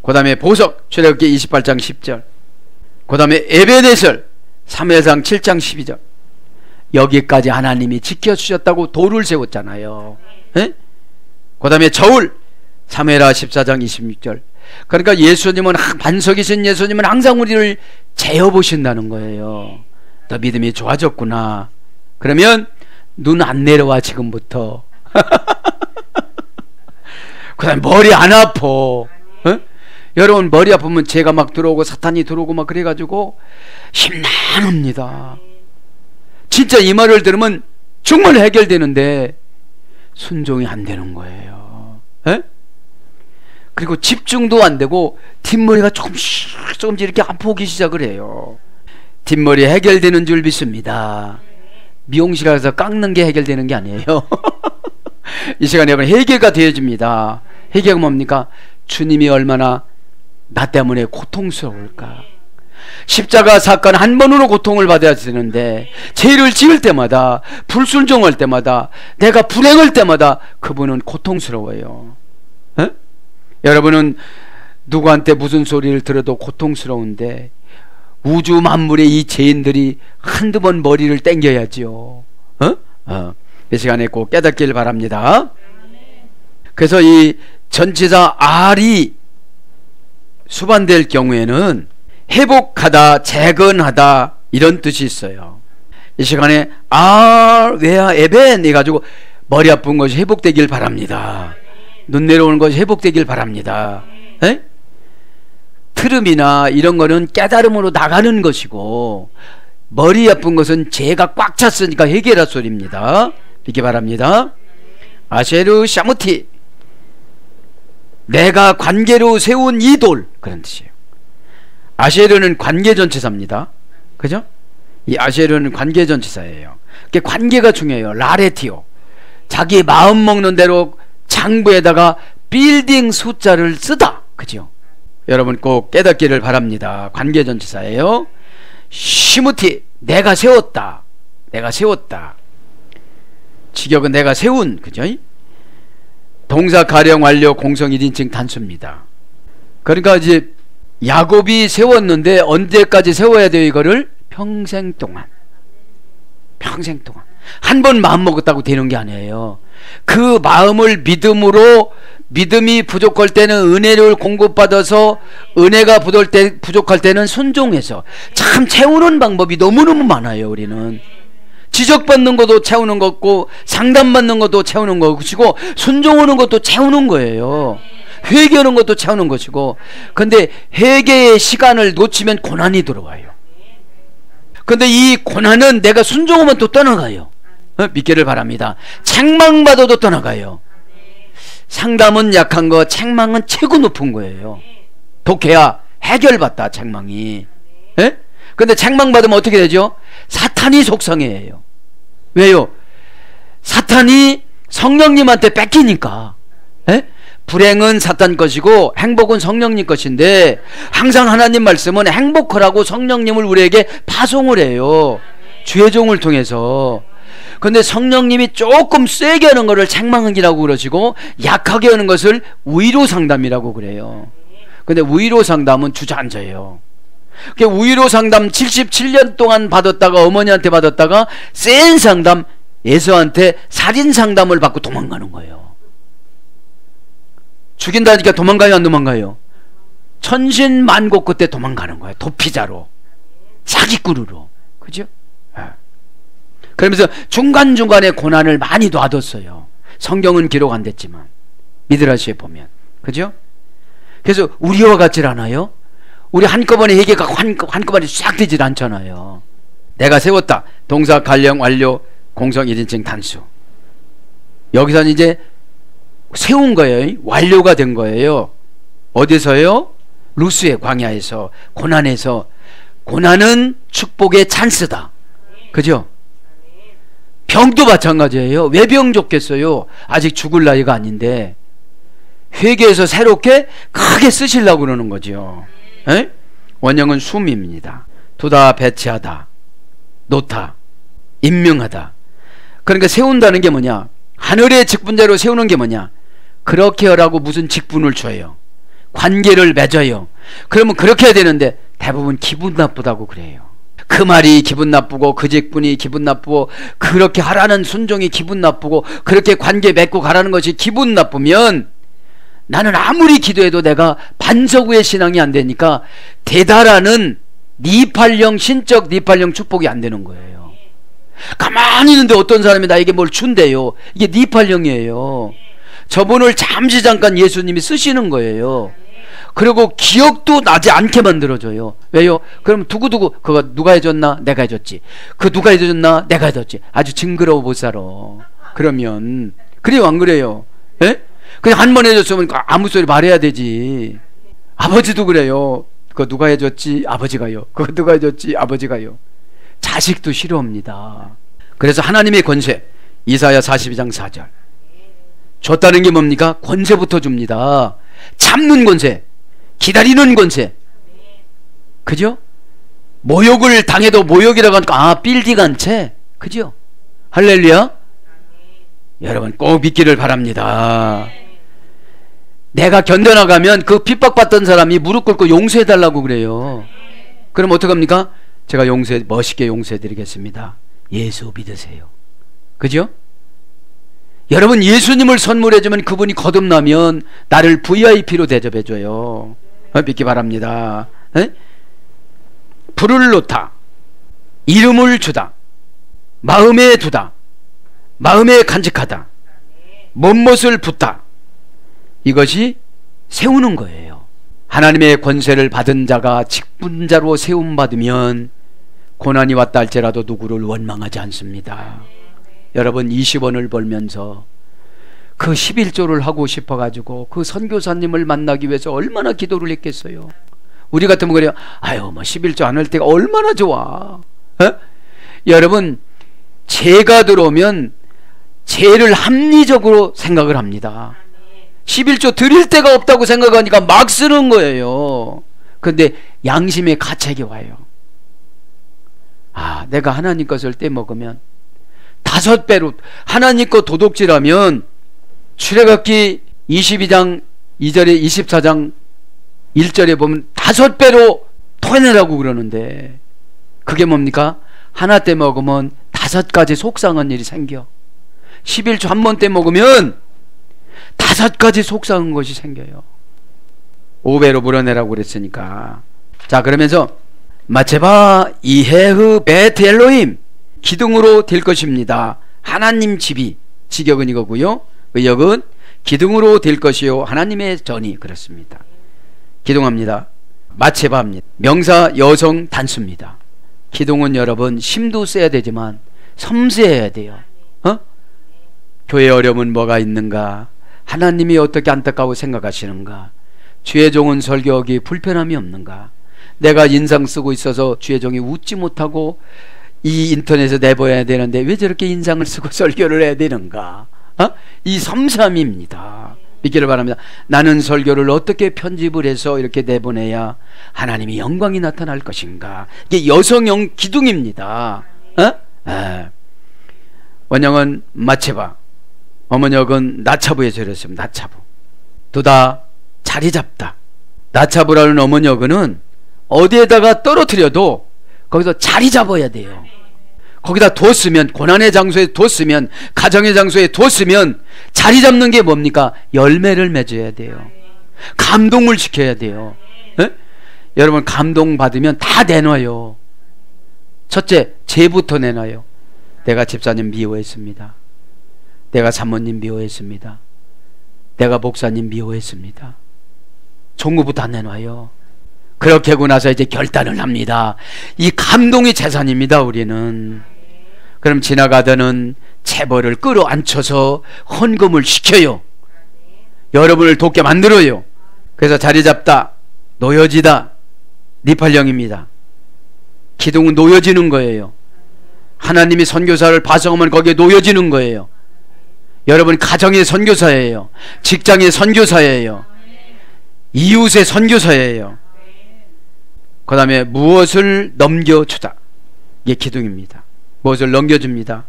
그 다음에 보석. 출애굽기 28장 10절. 그 다음에 에베네셀. 사무엘상 7장 12절. 여기까지 하나님이 지켜주셨다고 돌을 세웠잖아요. 그 다음에 저울. 사무엘하 14장 26절. 그러니까 예수님은, 반석이신 예수님은 항상 우리를 재어보신다는 거예요. 너 믿음이 좋아졌구나. 그러면 눈 안 내려와 지금부터. 그 다음에 머리 안 아파. 여러분 머리 아프면 죄가 막 들어오고 사탄이 들어오고 막 그래가지고 심란합니다. 진짜 이 말을 들으면 정말 해결되는데 순종이 안 되는 거예요. 에? 그리고 집중도 안 되고 뒷머리가 조금씩 이렇게 아프기 시작을 해요. 뒷머리 해결되는 줄 믿습니다. 미용실 가서 깎는 게 해결되는 게 아니에요. 이 시간에 여러분 해결가 되어집니다. 해결가 뭡니까? 주님이 얼마나 나 때문에 고통스러울까? 십자가 사건 한 번으로 고통을 받아야 되는데 죄를 지을 때마다, 불순종할 때마다, 내가 불행할 때마다 그분은 고통스러워요. 에? 여러분은 누구한테 무슨 소리를 들어도 고통스러운데 우주 만물의 이 죄인들이 한두 번 머리를 땡겨야지요. 이 시간에 꼭 깨닫길 바랍니다. 그래서 이 전치사 R이 수반될 경우에는 회복하다, 재건하다 이런 뜻이 있어요. 이 시간에 R, where, even 해가지고 머리 아픈 것이 회복되길 바랍니다. 눈 내려오는 것이 회복되길 바랍니다. 에? 트름이나 이런 거는 깨달음으로 나가는 것이고, 머리 아픈 것은 죄가 꽉 찼으니까 해결할 소리입니다. 이렇게 바랍니다. 아쉐르 샤무티, 내가 관계로 세운 이 돌, 그런 뜻이에요. 아쉐르는 관계 전치사입니다. 그죠? 이 아쉐르는 관계 전치사예요. 그게 관계가 중요해요. 라레티오, 자기 마음 먹는 대로 장부에다가 빌딩 숫자를 쓰다. 그죠? 여러분 꼭 깨닫기를 바랍니다. 관계 전치사예요. 시무티, 내가 세웠다. 내가 세웠다. 직역은 내가 세운, 그죠? 동사 가령 완료 공성 1인칭 단수입니다. 그러니까 이제 야곱이 세웠는데 언제까지 세워야 돼요? 이거를 평생 동안. 평생 동안. 한 번 마음 먹었다고 되는 게 아니에요. 그 마음을 믿음으로, 믿음이 부족할 때는 은혜를 공급받아서, 은혜가 부족할 때는 순종해서, 참 채우는 방법이 너무너무 많아요. 우리는 지적받는 것도 채우는 거고, 상담받는 것도 채우는 것이고, 순종하는 것도 채우는 거예요. 회개하는 것도 채우는 것이고. 근데 회개의 시간을 놓치면 고난이 들어와요. 근데 이 고난은 내가 순종하면 또 떠나가요. 믿기를 바랍니다. 책망받아도 떠나가요. 상담은 약한 거, 책망은 최고 높은 거예요. 독해야 해결받다, 책망이. 예? 근데 책망받으면 어떻게 되죠? 사탄이 속상해해요. 왜요? 사탄이 성령님한테 뺏기니까. 예? 불행은 사탄 것이고 행복은 성령님 것인데, 항상 하나님 말씀은 행복하라고 성령님을 우리에게 파송을 해요. 주의 종을 통해서. 근데 성령님이 조금 세게 하는 것을 책망이라고 그러시고, 약하게 하는 것을 위로 상담이라고 그래요. 근데 위로 상담은 주저앉아요. 위로 상담 77년 동안 받았다가, 어머니한테 받았다가 센 상담, 예수한테 살인 상담을 받고 도망가는 거예요. 죽인다니까 도망가요, 안 도망가요? 천신만고 끝에 도망가는 거예요. 도피자로, 사기꾼으로. 그죠? 그러면서 중간중간에 고난을 많이 놔뒀어요. 성경은 기록 안 됐지만 미드라시에 보면. 그죠? 그래서 우리와 같질 않아요? 우리 한꺼번에 회개가 한꺼번에 싹 되질 않잖아요. 내가 세웠다. 동사 관령 완료 공성 1인칭 단수. 여기서는 이제 세운 거예요. 완료가 된 거예요. 어디서요? 루스의 광야에서, 고난에서. 고난은 축복의 찬스다. 그죠? 병도 마찬가지예요. 왜 병 좋겠어요? 아직 죽을 나이가 아닌데. 회개해서 새롭게 크게 쓰시려고 그러는 거죠. 에? 원형은 숨입니다. 두다, 배치하다, 놓다, 임명하다. 그러니까 세운다는 게 뭐냐? 하늘의 직분자로 세우는 게 뭐냐? 그렇게 하라고 무슨 직분을 줘요. 관계를 맺어요. 그러면 그렇게 해야 되는데 대부분 기분 나쁘다고 그래요. 그 말이 기분 나쁘고, 그 직분이 기분 나쁘고, 그렇게 하라는 순종이 기분 나쁘고, 그렇게 관계 맺고 가라는 것이 기분 나쁘면 나는 아무리 기도해도 내가 반석우의 신앙이 안 되니까 대다라는 니팔령, 신적 니팔령 축복이 안 되는 거예요. 가만히 있는데 어떤 사람이 나에게 뭘 준대요. 이게 니팔령이에요. 저분을 잠깐 예수님이 쓰시는 거예요. 그리고 기억도 나지 않게 만들어줘요. 왜요? 그럼 두고두고 그거 누가 해줬나? 내가 해줬지. 그 누가 해줬나? 내가 해줬지. 아주 징그러워 못 살아. 그러면 그래요, 안 그래요? 예? 그냥 한 번 해줬으면 아무 소리 말해야 되지. 아버지도 그래요. 그거 누가 해줬지? 아버지가요. 그거 누가 해줬지? 아버지가요. 자식도 싫어합니다. 그래서 하나님의 권세, 이사야 42장 4절. 줬다는 게 뭡니까? 권세부터 줍니다. 참는 권세, 기다리는 권세. 그죠? 모욕을 당해도 모욕이라고 하니까 빌딩 한 채, 그죠? 할렐루야. 여러분 꼭 믿기를 바랍니다. 내가 견뎌나가면 그 핍박받던 사람이 무릎 꿇고 용서해달라고 그래요. 그럼 어떡합니까? 제가 멋있게 용서해드리겠습니다. 예수 믿으세요. 그죠? 여러분 예수님을 선물해주면 그분이 거듭나면 나를 VIP로 대접해줘요. 믿기 바랍니다. 에? 불을 놓다, 이름을 주다, 마음에 두다, 마음에 간직하다, 못못을 붓다. 이것이 세우는 거예요. 하나님의 권세를 받은 자가 직분자로 세움받으면 고난이 왔다 할지라도 누구를 원망하지 않습니다. 여러분 20원을 벌면서 그 11조를 하고 싶어가지고 그 선교사님을 만나기 위해서 얼마나 기도를 했겠어요. 우리 같으면 그래요. 아유 뭐 11조 안 할 때가 얼마나 좋아. 여러분 죄가 들어오면 죄를 합리적으로 생각을 합니다. 11조 드릴 데가 없다고 생각하니까 막 쓰는 거예요. 근데 양심의 가책이 와요. 아, 내가 하나님 것을 떼먹으면 5배로, 하나님 것 도둑질하면 출애굽기 22장 2절에 24장 1절에 보면 5배로 토해내라고 그러는데 그게 뭡니까? 하나 떼먹으면 5가지 속상한 일이 생겨. 11조 한 번 떼먹으면 5가지 속상한 것이 생겨요. 5배로 물어내라고 그랬으니까. 자, 그러면서 마체바 이헤흐 베트 엘로임, 기둥으로 될 것입니다. 하나님 집이, 직역은 이거고요. 의역은 기둥으로 될 것이요 하나님의 전이, 그렇습니다. 기둥합니다. 마체바입니다. 명사 여성 단수입니다. 기둥은 여러분 힘도 써야 되지만 섬세해야 돼요. 교회 어려움은 뭐가 있는가? 하나님이 어떻게 안타까워 생각하시는가? 주의 종은 설교하기 불편함이 없는가? 내가 인상 쓰고 있어서 주의 종이 웃지 못하고 이 인터넷에 내보여야 되는데 왜 저렇게 인상을 쓰고 설교를 해야 되는가? 이 섬세함입니다. 믿기를 바랍니다. 나는 설교를 어떻게 편집을 해서 이렇게 내보내야 하나님이 영광이 나타날 것인가? 이게 여성형 기둥입니다. 원형은 마체바, 어머니역은 나차부에서 이랬습니다. 나차부. 두다, 자리 잡다. 나차부라는 어머니역은 어디에다가 떨어뜨려도 거기서 자리 잡아야 돼요. 거기다 뒀으면, 고난의 장소에 뒀으면, 가정의 장소에 뒀으면 자리 잡는 게 뭡니까? 열매를 맺어야 돼요. 감동을 시켜야 돼요. 에? 여러분 감동받으면 다 내놔요. 첫째, 죄부터 내놔요. 내가 집사님 미워했습니다. 내가 사모님 미워했습니다. 내가 목사님 미워했습니다. 종구부터 안 내놔요. 그렇게 하고 나서 이제 결단을 합니다. 이 감동이 재산입니다. 우리는. 그럼 지나가더는 체벌을 끌어안쳐서 헌금을 시켜요. 여러분을 돕게 만들어요. 그래서 자리 잡다, 놓여지다, 니팔령입니다. 기둥은 놓여지는 거예요. 하나님이 선교사를 파송하면 거기에 놓여지는 거예요. 여러분 가정의 선교사예요. 직장의 선교사예요. 이웃의 선교사예요. 그 다음에 무엇을 넘겨주다. 이게 기둥입니다. 무엇을 넘겨줍니다.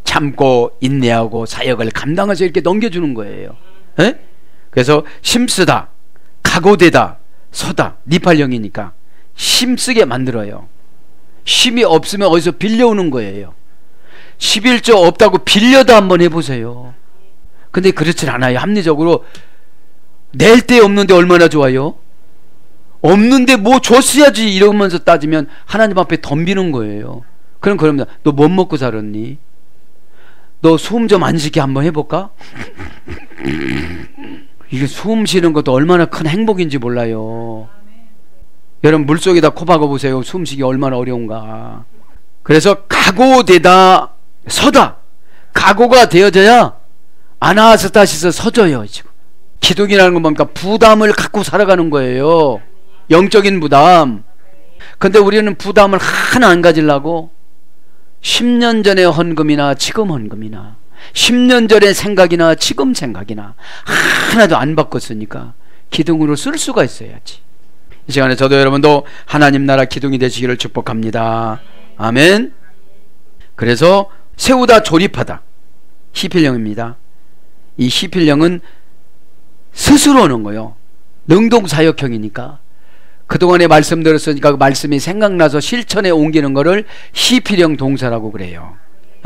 참고 인내하고 사역을 감당해서 이렇게 넘겨주는 거예요. 에? 그래서 힘쓰다, 각오되다, 서다. 니팔령이니까 힘쓰게 만들어요. 힘이 없으면 어디서 빌려오는 거예요. 11조 없다고 빌려도 한번 해보세요. 근데 그렇진 않아요. 합리적으로 낼 데 없는데 얼마나 좋아요? 없는데 뭐 줬어야지 이러면서 따지면 하나님 앞에 덤비는 거예요. 그럼 그럽니다. 너 못 먹고 살았니? 너 숨 좀 안 쉬게 한번 해볼까? 이게 숨 쉬는 것도 얼마나 큰 행복인지 몰라요. 여러분 물속에다 코 박아보세요. 숨쉬기 얼마나 어려운가. 그래서 각오되다, 서다. 각오가 되어져야 아나스타시스 서져요. 지금 기둥이라는 건 뭡니까? 부담을 갖고 살아가는 거예요. 영적인 부담. 근데 우리는 부담을 하나 안 가지려고 10년 전의 헌금이나 지금 헌금이나 10년 전의 생각이나 지금 생각이나 하나도 안 바꿨으니까 기둥으로 쓸 수가 있어야지. 이 시간에 저도 여러분도 하나님 나라 기둥이 되시기를 축복합니다. 아멘. 그래서 세우다 조립하다 시필령입니다. 이 시필령은 스스로 오는 거예요. 능동사역형이니까 그동안에 말씀 들었으니까 그 말씀이 생각나서 실천에 옮기는 거를 시필령 동사라고 그래요.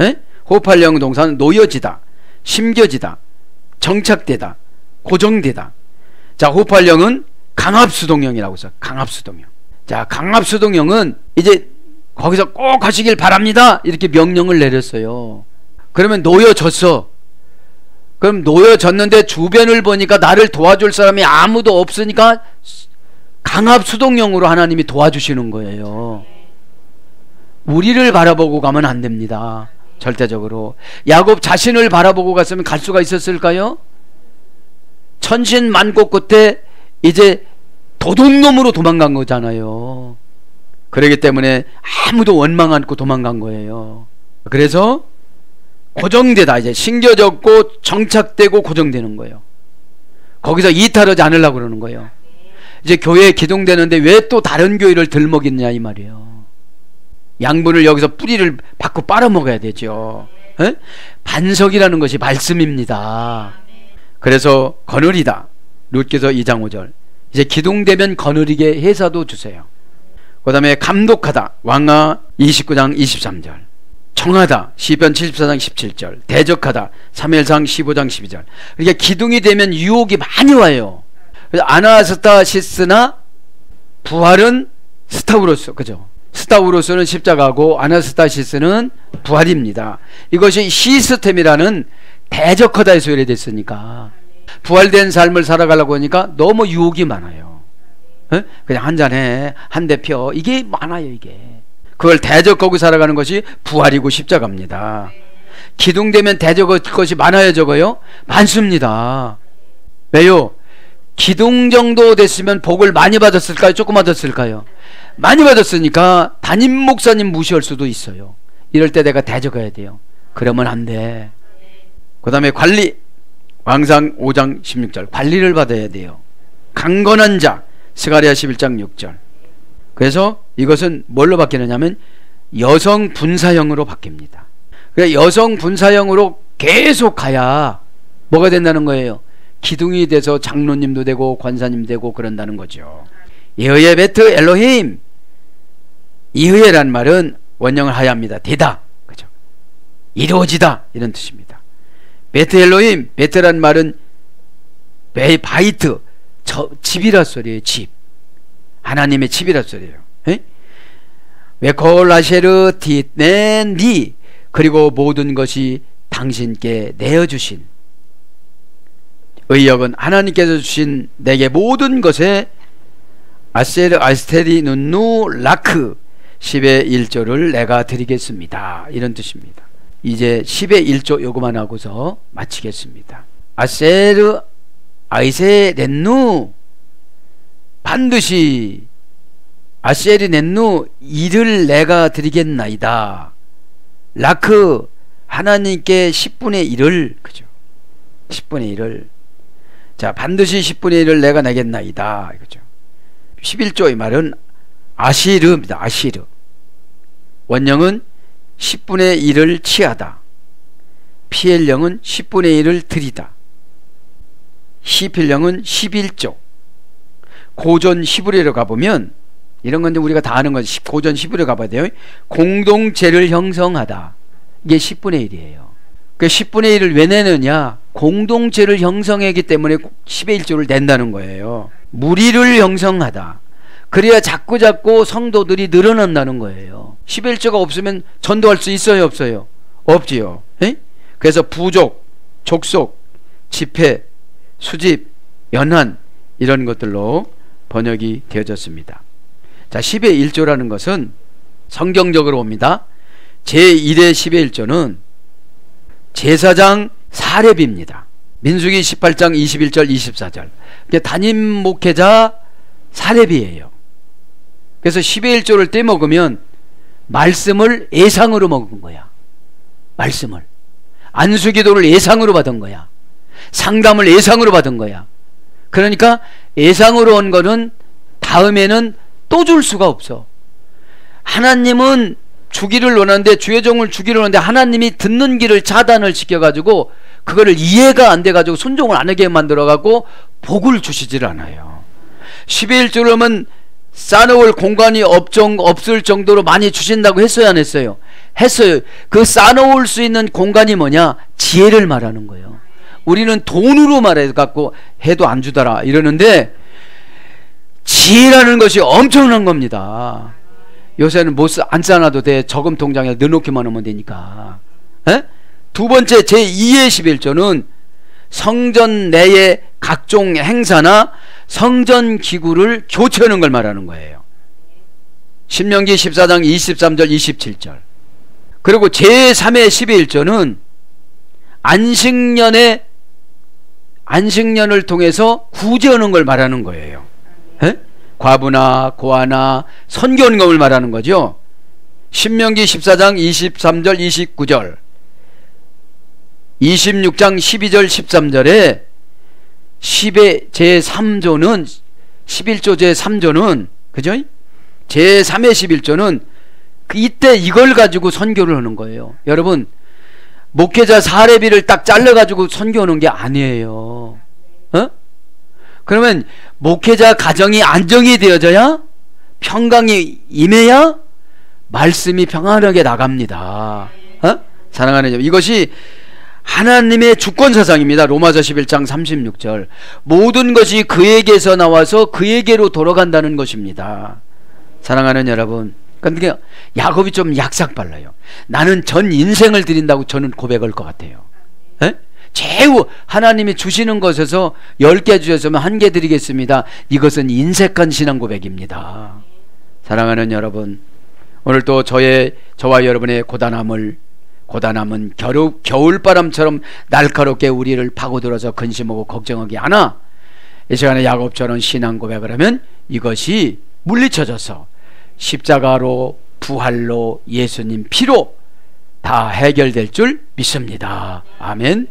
에? 호흡하령 동사는 놓여지다, 심겨지다, 정착되다, 고정되다. 자, 호흡하령은 강압수동형이라고 해서 강압수동형. 자, 강압수동형은 이제 거기서 꼭 하시길 바랍니다 이렇게 명령을 내렸어요. 그러면 놓여졌어. 그럼 놓여졌는데 주변을 보니까 나를 도와줄 사람이 아무도 없으니까 강압수동형으로 하나님이 도와주시는 거예요. 우리를 바라보고 가면 안 됩니다. 절대적으로. 야곱 자신을 바라보고 갔으면 갈 수가 있었을까요? 천신만고 끝에 이제 도둑놈으로 도망간 거잖아요. 그렇기 때문에 아무도 원망 않고 도망간 거예요. 그래서 고정되다, 이제 심겨졌고 정착되고 고정되는 거예요. 거기서 이탈하지 않으려고 그러는 거예요. 이제 교회에 기둥되는데 왜 또 다른 교회를 들먹이느냐 이 말이에요. 양분을 여기서 뿌리를 받고 빨아먹어야 되죠. 에? 반석이라는 것이 말씀입니다. 그래서 거느리다, 룻기서 2장 5절. 이제 기둥되면 거느리게 해사도 주세요. 그 다음에 감독하다, 왕하 29장 23절. 청하다, 시편 74장 17절. 대적하다, 사무엘상 15장 12절. 그러니까 기둥이 되면 유혹이 많이 와요. 그래서 아나스타시스나 부활은 스타우로스, 그죠? 스타우로스는 십자가고 아나스타시스는 부활입니다. 이것이 시스템이라는 대적하다에서 유래됐으니까 부활된 삶을 살아가려고 하니까 너무 유혹이 많아요. 에? 그냥 한잔해, 한 대 펴, 이게 많아요. 이게 그걸 대적하고 살아가는 것이 부활이고 십자가입니다. 기둥되면 대적할 것이 많아요, 적어요? 많습니다. 왜요? 기둥 정도 됐으면 복을 많이 받았을까요? 조금 받았을까요? 많이 받았으니까 담임 목사님 무시할 수도 있어요. 이럴 때 내가 대적해야 돼요. 그러면 안 돼. 그 다음에 관리, 왕상 5장 16절. 관리를 받아야 돼요. 강건한 자, 스가랴 11장 6절. 그래서 이것은 뭘로 바뀌느냐면 여성 분사형으로 바뀝니다. 그러니까 여성 분사형으로 계속 가야 뭐가 된다는 거예요? 기둥이 돼서 장로님도 되고 권사님 되고 그런다는 거죠. 이흐예 베트 엘로힘. 이흐예란 말은 원형을 하야합니다. 되다, 그죠? 이루어지다 이런 뜻입니다. 베트 엘로힘, 베트란 말은 바이트, 집이라 소리예요. 집, 하나님의 집이라 소리예요. 웨콜라셰르 티넨디, 그리고 모든 것이 당신께 내어주신 의역은 하나님께서 주신 내게 모든 것에 아세르 아스테리 눈누 라크 10의 1조를 내가 드리겠습니다 이런 뜻입니다. 이제 10의 1조 요거만 하고서 마치겠습니다. 아세르 아이세 렌누, 반드시 아세리 렌누 이를 내가 드리겠나이다. 라크, 하나님께 10분의 1을, 그죠? 10분의 1을. 자, 반드시 10분의 1을 내가 내겠나이다, 그죠? 11조의 말은 아시르입니다. 아시르. 원형은 10분의 1을 취하다. 피엘령은 10분의 1을 드리다. 시필령은 11조. 고전 히브리어로 가보면 이런 건데 우리가 다 아는 건 고전 히브리어로 가봐야 돼요. 공동체를 형성하다. 이게 10분의 1이에요. 그 10분의 1을 왜 내느냐? 공동체를 형성하기 때문에 10의 1조를 낸다는 거예요. 무리를 형성하다. 그래야 자꾸자꾸 성도들이 늘어난다는 거예요. 10의 1조가 없으면 전도할 수 있어요, 없어요? 없지요. 에? 그래서 부족, 족속, 집회, 수집, 연한 이런 것들로 번역이 되어졌습니다. 자, 10의 1조라는 것은 성경적으로 옵니다. 제1의 10의 1조는 제사장 사렙입니다. 민수기 18장 21절 24절. 담임 목회자 사렙이에요. 그래서 10의 1조를 떼먹으면 말씀을 예상으로 먹은 거야. 말씀을. 안수기도를 예상으로 받은 거야. 상담을 예상으로 받은 거야. 그러니까 예상으로 온 거는 다음에는 또 줄 수가 없어. 하나님은 주기를 원하는데, 주의 종을 주기를 원하는데 하나님이 듣는 길을 차단을 시켜가지고 그거를 이해가 안 돼가지고 순종을 안 하게 만들어가고 복을 주시질 않아요. 11조를 하면 쌓아놓을 공간이 없을 정도로 많이 주신다고 했어요, 안 했어요? 했어요. 그 쌓아놓을 수 있는 공간이 뭐냐? 지혜를 말하는 거예요. 우리는 돈으로 말해갖고 해도 안 주더라 이러는데, 지혜라는 것이 엄청난 겁니다. 요새는 안 쌓아놔도 돼. 저금 통장에 넣어놓기만 하면 되니까. 에? 두 번째, 제2의 11조는 성전 내의 각종 행사나 성전 기구를 교체하는 걸 말하는 거예요. 신명기 14장 23절 27절. 그리고 제3의 11조는 안식년을 통해서 구제하는 걸 말하는 거예요. 에? 과부나 고아나 선교원금을 말하는 거죠. 신명기 14장 23절 29절, 26장 12절 13절에 10의 제3조는 11조 제3조는 그죠? 제3의 11조는 이때 이걸 가지고 선교를 하는 거예요. 여러분, 목회자 사례비를 딱 잘라가지고 선교하는 게 아니에요. 어? 그러면 목회자 가정이 안정이 되어져야, 평강이 임해야 말씀이 평안하게 나갑니다. 어? 사랑하는 여러분, 이것이 하나님의 주권사상입니다. 로마서 11장 36절. 모든 것이 그에게서 나와서 그에게로 돌아간다는 것입니다. 사랑하는 여러분, 그러니까 야곱이 좀 약삭발라요. 나는 전 인생을 드린다고 저는 고백할 것 같아요. 에? 최후 하나님이 주시는 것에서 10개 주셨으면 1개 드리겠습니다. 이것은 인색한 신앙 고백입니다. 사랑하는 여러분, 오늘 또 저와 여러분의 고단함은 겨울바람처럼 날카롭게 우리를 파고들어서 근심하고 걱정하게 하나, 이 시간에 야곱처럼 신앙 고백을 하면 이것이 물리쳐져서 십자가로, 부활로, 예수님 피로 다 해결될 줄 믿습니다. 아멘.